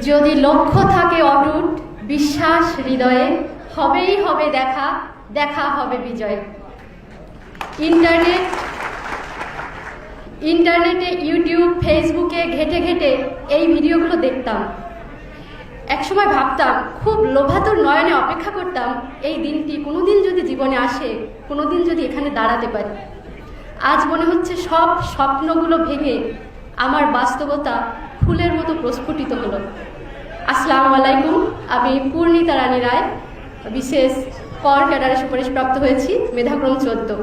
যদি লক্ষ্য থাকে অটুট, বিশ্বাস হৃদয়ে, হবেই হবে দেখা, দেখা হবে বিজয়। ইন্টারনেটে ইউটিউব, ফেসবুকে ঘেটে ঘেটে এই ভিডিওগুলো দেখতাম। একসময় ভাবতাম, খুব লোভাতুর নয়নে অপেক্ষা করতাম এই দিনটি কোনোদিন যদি জীবনে আসে, কোনোদিন যদি এখানে দাঁড়াতে পারি। আজ মনে হচ্ছে সব স্বপ্নগুলো ভেঙে আমার বাস্তবতা ফুলের মতো প্রস্ফুটিত হলো। আসসালামু আলাইকুম, আমি পূর্ণিতা রানী রায়, বিশেষ কর ক্যাডারে সুপারিশপ্রাপ্ত হয়েছি, মেধাক্রম 14।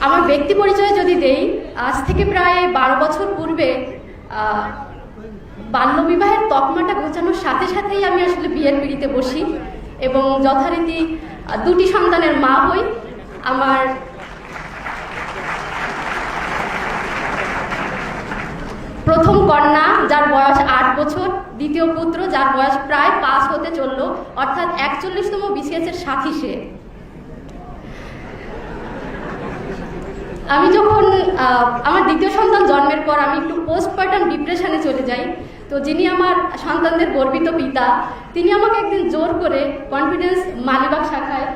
আমার ব্যক্তি পরিচয় যদি দেই, আজ থেকে প্রায় 12 বছর পূর্বে বাল্যবিবাহের তকমাটা ঘোচানোর সাথে সাথেই আমি আসলে বিয়ের পিঁড়িতে বসি এবং যথারীতি 2টি সন্তানের মা হই। আমার প্রথম কন্যা, যার বয়স 8 বছর, দ্বিতীয় পুত্র, যার বয়স প্রায় 5 হতে চলল, অর্থাৎ 41তম BCS-এর সাথী সে। আমি যখন আমার দ্বিতীয় সন্তান জন্মের পর আমি একটু পোস্টপার্টাম ডিপ্রেশনে চলে যাই। তো যিনি আমার সন্তানদের গর্বিত পিতা, তিনি আমাকে একদিন জোর করে কনফিডেন্স মালিবাগ শাখায়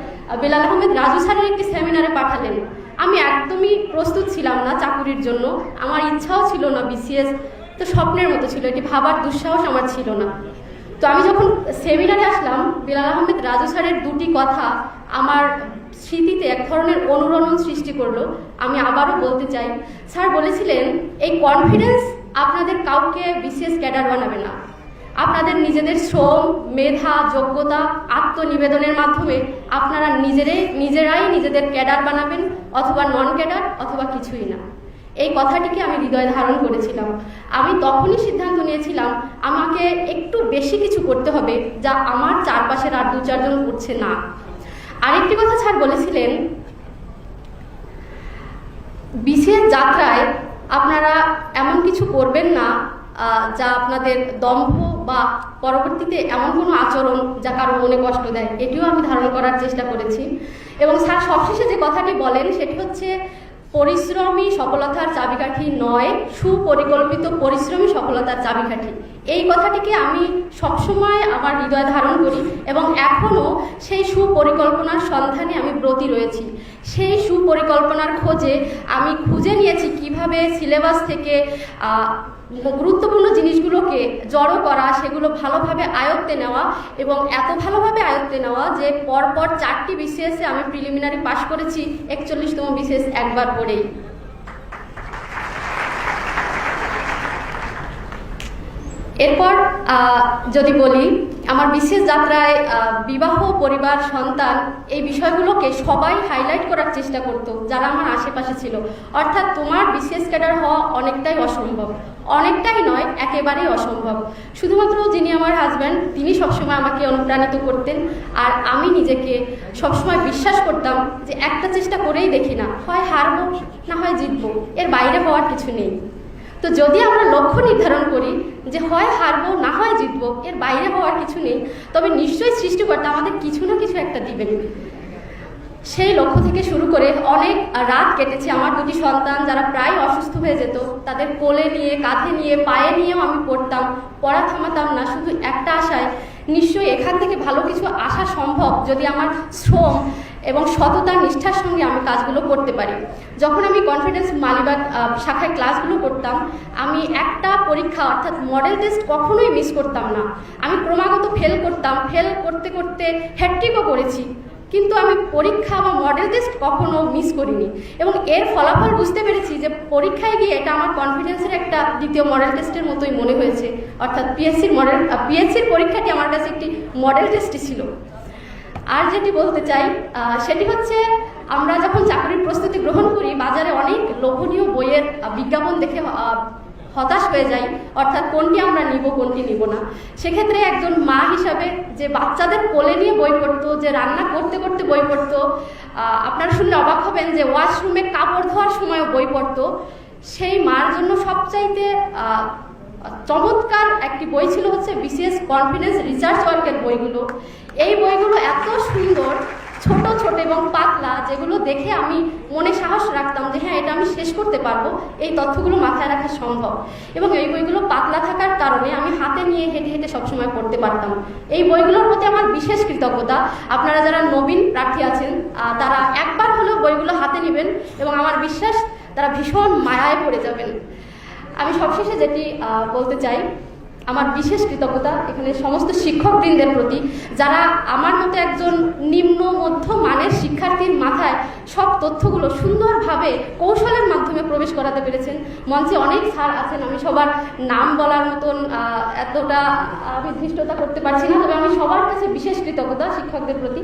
বেলাল আহমেদ রাজু স্যারের একটি সেমিনারে পাঠালেন। আমি একদমই প্রস্তুত ছিলাম না চাকুরির জন্য, আমার ইচ্ছাও ছিল না BCS, তো স্বপ্নের মতো ছিল, এটি ভাবার দুঃসাহস আমার ছিল না। তো আমি যখন সেমিনারে আসলাম, বেলাল আহমেদ রাজু স্যারের 2টি কথা আমার স্মৃতিতে এক ধরনের অনুরণন সৃষ্টি করলো। আমি আবারও বলতে চাই, স্যার বলেছিলেন, এই কনফিডেন্স আপনাদের কাউকে BCS ক্যাডার বানাবে না। আপনাদের নিজেদের শ্রম, মেধা, যোগ্যতা, আত্মনিবেদনের মাধ্যমে আপনারা নিজেরাই নিজেদের ক্যাডার বানাবেন, অথবা নন ক্যাডার, অথবা কিছুই না। এই কথাটিকে আমি হৃদয়ে ধারণ করেছিলাম। আমি তখনই সিদ্ধান্ত নিয়েছিলাম, আমাকে একটু বেশি কিছু করতে হবে যা আমার চারপাশের আর 2-4 জন করছে না। আরেকটি কথা স্যার বলেছিলেন, BCS যাত্রায় আপনারা এমন কিছু করবেন না যা আপনাদের দম্ভ বা পরবর্তীতে এমন কোনো আচরণ যা কারো মনে কষ্ট দেয়। এটিও আমি ধারণ করার চেষ্টা করেছি। এবং স্যার সবশেষে যে কথাটি বলেন সেটি হচ্ছে, পরিশ্রমী সফলতার চাবিকাঠি নয়, সুপরিকল্পিত পরিশ্রমী সফলতার চাবিকাঠি। এই কথাটিকে আমি সবসময় আমার হৃদয়ে ধারণ করি এবং এখনও সেই সুপরিকল্পনার সন্ধানে আমি ব্রতী রয়েছি। সেই সুপরিকল্পনার খোঁজে আমি খুঁজে নিয়েছি কিভাবে সিলেবাস থেকে গুরুত্বপূর্ণ জিনিসগুলোকে জড়ো করা, সেগুলো ভালোভাবে আয়ত্তে নেওয়া এবং এত ভালোভাবে আয়ত্তে নেওয়া যে পরপর 4টি BCS-এ আমি প্রিলিমিনারি পাশ করেছি, 41তম BCS একবার পড়েই। এরপর যদি বলি, আমার BCS যাত্রায় বিবাহ, পরিবার, সন্তান, এই বিষয়গুলোকে সবাই হাইলাইট করার চেষ্টা করত যারা আমার আশেপাশে ছিল। অর্থাৎ তোমার BCS ক্যাডার হওয়া অনেকটাই অসম্ভব, অনেকটাই নয়, একেবারেই অসম্ভব। শুধুমাত্র যিনি আমার হাজব্যান্ড, তিনি সবসময় আমাকে অনুপ্রাণিত করতেন। আর আমি নিজেকে সবসময় বিশ্বাস করতাম যে একটা চেষ্টা করেই দেখি না, হয় হারবো না হয় জিতবো, এর বাইরে হওয়ার কিছু নেই। তো যদি আমরা লক্ষ্য নির্ধারণ করি যে হয় হারবো না হয় জিতবো, এর বাইরে হওয়ার কিছু নেই, তবে নিশ্চয়ই সৃষ্টিকর্তা আমাদের কিছু না কিছু একটা দিবেন। সেই লক্ষ্য থেকে শুরু করে অনেক রাত কেটেছে। আমার 2টি সন্তান যারা প্রায় অসুস্থ হয়ে যেত, তাদের কোলে নিয়ে, কাঁধে নিয়ে, পায়ে নিয়েও আমি পড়তাম, পড়া থামাতাম না, শুধু একটা আশায়, নিশ্চয়ই এখান থেকে ভালো কিছু আসা সম্ভব যদি আমার শ্রম এবং সততা, নিষ্ঠার সঙ্গে আমি কাজগুলো করতে পারি। যখন আমি কনফিডেন্স মালিবাগ শাখায় ক্লাসগুলো করতাম, আমি একটা পরীক্ষা অর্থাৎ মডেল টেস্ট কখনোই মিস করতাম না। আমি ক্রমাগত ফেল করতাম, ফেল করতে করতে হ্যাট্রিকও করেছি, কিন্তু আমি পরীক্ষা বা মডেল টেস্ট কখনো মিস করিনি। এবং এর ফলাফল বুঝতে পেরেছি যে পরীক্ষায় গিয়ে এটা আমার কনফিডেন্সের একটা দ্বিতীয় মডেল টেস্টের মতোই মনে হয়েছে। অর্থাৎ পিএসসির পরীক্ষাটি আমার কাছে একটি মডেল টেস্টই ছিল। আর যেটি বলতে চাই সেটি হচ্ছে, আমরা যখন চাকরির প্রস্তুতি গ্রহণ করি, বাজারে অনেক লোভনীয় বইয়ের বিজ্ঞাপন দেখে হতাশ হয়ে যাই, অর্থাৎ কোনটি আমরা নিব কোনটি নিব না। সেক্ষেত্রে একজন মা হিসাবে যে বাচ্চাদের কোলে নিয়ে বই পড়তো, যে রান্না করতে করতে বই পড়তো, আপনারা শুনলে অবাক হবেন যে ওয়াশরুমে কাপড় ধোয়ার সময়ও বই পড়তো, সেই মার জন্য সবচাইতে চমৎকার একটি বই ছিল হচ্ছে BCS কনফিডেন্স রিসার্চ ওয়ার্কের বইগুলো। এই বইগুলো এত সুন্দর, ছোট ছোট এবং পাতলা, যেগুলো দেখে আমি মনে সাহস রাখতাম যে হ্যাঁ, এটা আমি শেষ করতে পারবো, এই তথ্যগুলো মাথায় রাখা সম্ভব। এবং এই বইগুলো পাতলা থাকার কারণে আমি হাতে নিয়ে হেঁটে হেঁটে সবসময় পড়তে পারতাম। এই বইগুলোর প্রতি আমার বিশেষ কৃতজ্ঞতা। আপনারা যারা নবীন প্রার্থী আছেন তারা একবার হলেও বইগুলো হাতে নেবেন এবং আমার বিশ্বাস তারা ভীষণ মায়ায় পড়ে যাবেন। আমি সবশেষে যেটি বলতে চাই, আমার বিশেষ কৃতজ্ঞতা এখানে সমস্ত শিক্ষকবৃন্দের প্রতি, যারা আমার মতো একজন নিম্ন মধ্য মানের শিক্ষার্থীর মাথায় সব তথ্যগুলো সুন্দরভাবে কৌশলের মাধ্যমে প্রবেশ করাতে পেরেছেন। মঞ্চে অনেক স্যার আছেন, আমি সবার নাম বলার মতন এতটা আমি ধৃষ্টতা করতে পারছি না, তবে আমি সবার কাছে বিশেষ কৃতজ্ঞতা শিক্ষকদের প্রতি।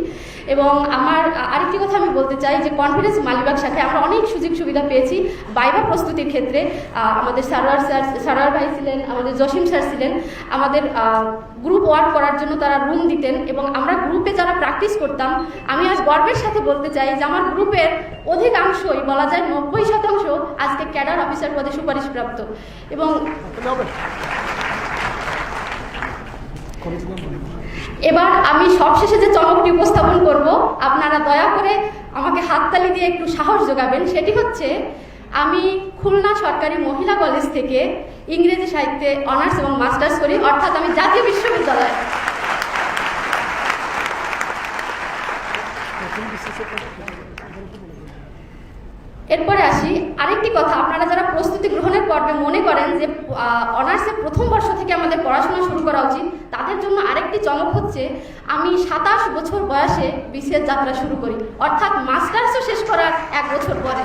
এবং আমার আরেকটি কথা আমি বলতে চাই যে কনফিডেন্স মালিবাগ শাখায় আমরা অনেক সুযোগ সুবিধা পেয়েছি ভাইভা প্রস্তুতির ক্ষেত্রে। আমাদের সারোয়ার ভাই ছিলেন, আমাদের জসিম স্যার ছিলেন, আমাদের গ্রুপ ওয়ার্ক করার জন্য তারা রুম দিতেন এবং আমরা গ্রুপে যারা প্র্যাকটিস করতাম, আমি আজ গর্বের সাথে বলতে চাই যে আমার গ্রুপের অধিকাংশই, বলা যায় 90% আজকে ক্যাডার অফিসার পদে সুপারিশপ্রাপ্ত। এবং এবার আমি সবশেষে যে চমকটি উপস্থাপন করব, আপনারা দয়া করে আমাকে হাততালি দিয়ে একটু সাহস যোগাবেন। সেটি হচ্ছে, আমি খুলনা সরকারি মহিলা কলেজ থেকে ইংরেজি সাহিত্যে অনার্স এবং মাস্টার্স করি, অর্থাৎ আমি জাতীয় বিশ্ববিদ্যালয়। এরপরে আসি আরেকটি কথা, আপনারা যারা প্রস্তুতি গ্রহণের পর্বে মনে করেন যে অনার্সের প্রথম বর্ষ থেকে আমাদের পড়াশোনা শুরু করা উচিত, তাদের জন্য আরেকটি চমক হচ্ছে, আমি 27 বছর বয়সে বিসিএস যাত্রা শুরু করি, অর্থাৎ মাস্টার্সও শেষ করার 1 বছর পরে।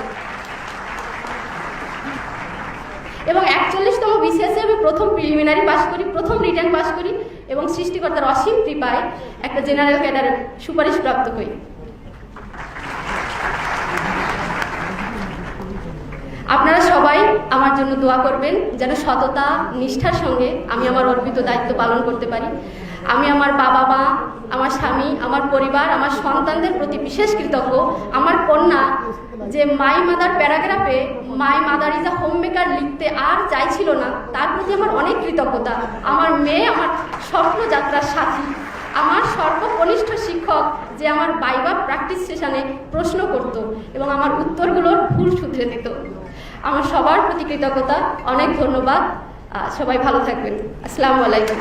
এবং 41তম বিসিএসে আমি প্রথম প্রিলিমিনারি পাস করি, প্রথম রিটার্ন পাস করি এবং সৃষ্টিকর্তার অসীম কৃপায় একটা জেনারেল ক্যাডারের সুপারিশপ্রাপ্ত হই। আপনারা সবাই আমার জন্য দোয়া করবেন যেন সততা নিষ্ঠার সঙ্গে আমি আমার অর্পিত দায়িত্ব পালন করতে পারি। আমি আমার বাবা মা, আমার স্বামী, আমার পরিবার, আমার সন্তানদের প্রতি বিশেষ কৃতজ্ঞ। আমার কন্যা যে মাই মাদার প্যারাগ্রাফে my mother is a homemaker লিখতে আর চাইছিল না, তার প্রতি আমার অনেক কৃতজ্ঞতা। আমার মেয়ে আমার স্বপ্নযাত্রার সাথী, আমার সর্বকনিষ্ঠ শিক্ষক যে আমার ভাইভা প্র্যাকটিস সেশনে প্রশ্ন করত এবং আমার উত্তরগুলোর ভুল শুধরে দিত। আমার সবার প্রতি কৃতজ্ঞতা, অনেক ধন্যবাদ। সবাই ভালো থাকবেন। আসসালামু আলাইকুম।